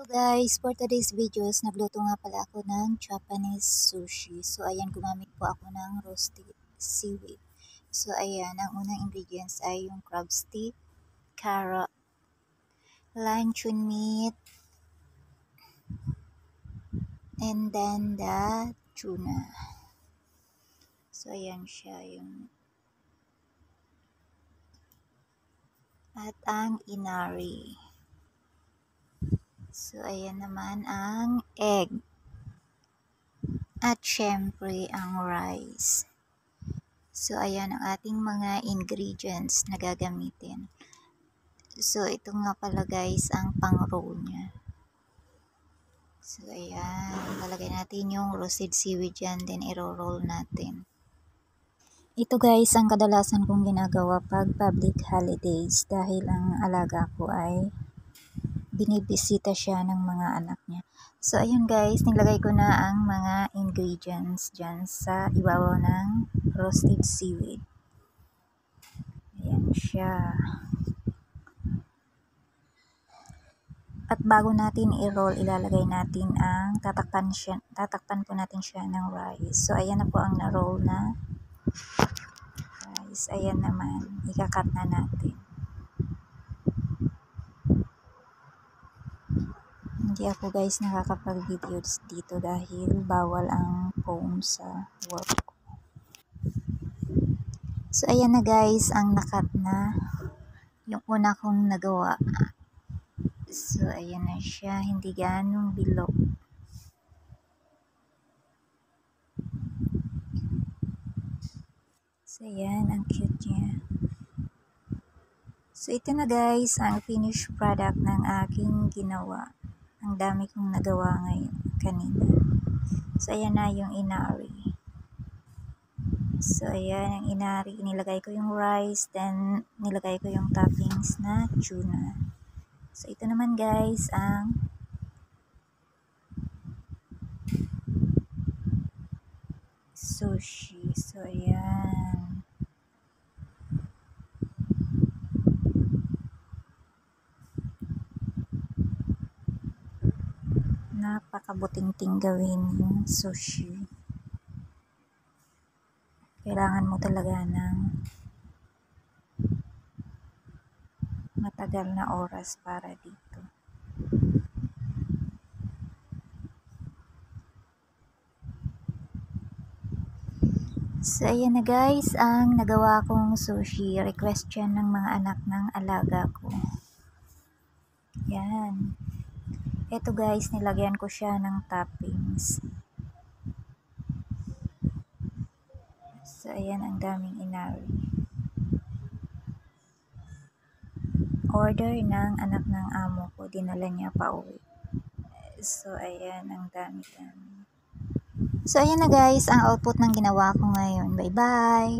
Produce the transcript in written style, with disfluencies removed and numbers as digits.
So guys, for today's videos, nagluto nga pala ako ng Japanese sushi. So ayan, gumamit po ako ng roasted seaweed. So ayan, ang unang ingredients ay yung crab stick, carrot, luncheon meat, and then the tuna. So ayan siya yung at ang inari. So ayan naman ang egg. At syempre ang rice. So ayan ang ating mga ingredients na gagamitin. So ito nga pala guys ang pang-roll niya. So ayan, lalagay natin yung roasted seaweed dyan, then i-roll natin. Ito guys ang kadalasan kong ginagawa pag public holidays dahil ang alaga ko ay binibisita siya ng mga anak niya. So ayun guys, nilagay ko na ang mga ingredients dyan sa ibabaw ng roasted seaweed. Ayan siya. At bago natin i-roll, ilalagay natin ang tatakpan po natin siya ng rice. So ayan na po ang na-roll na rice. Ayan naman, ikakat na natin. Hindi ako guys nakakapag-videos dito dahil bawal ang phone sa work ko. So ayan na guys, ang nakat na yung una kong nagawa. So ayan na siya, hindi ganong bilog. So ayan, ang cute niya. So ito na guys, ang finished product ng aking ginawa. Ang dami kong nagawa ngayon, kanina. So ayan na yung inari. So ayan, ang inari, nilagay ko yung rice, then nilagay ko yung toppings na tuna. So ito naman guys, ang sushi. So ayan. Napakabuting-ting gawin yung sushi. Kailangan mo talaga ng matagal na oras para dito. So ayan na guys, ang nagawa kong sushi. Request yan ng mga anak ng alaga ko. Yan. Ito guys, nilagyan ko siya ng toppings. So ayan, ang daming inari. Order ng anak ng amo ko, dinala niya pa uwi. So ayan, ang dami-dami. So ayan na guys, ang output ng ginawa ko ngayon. Bye bye!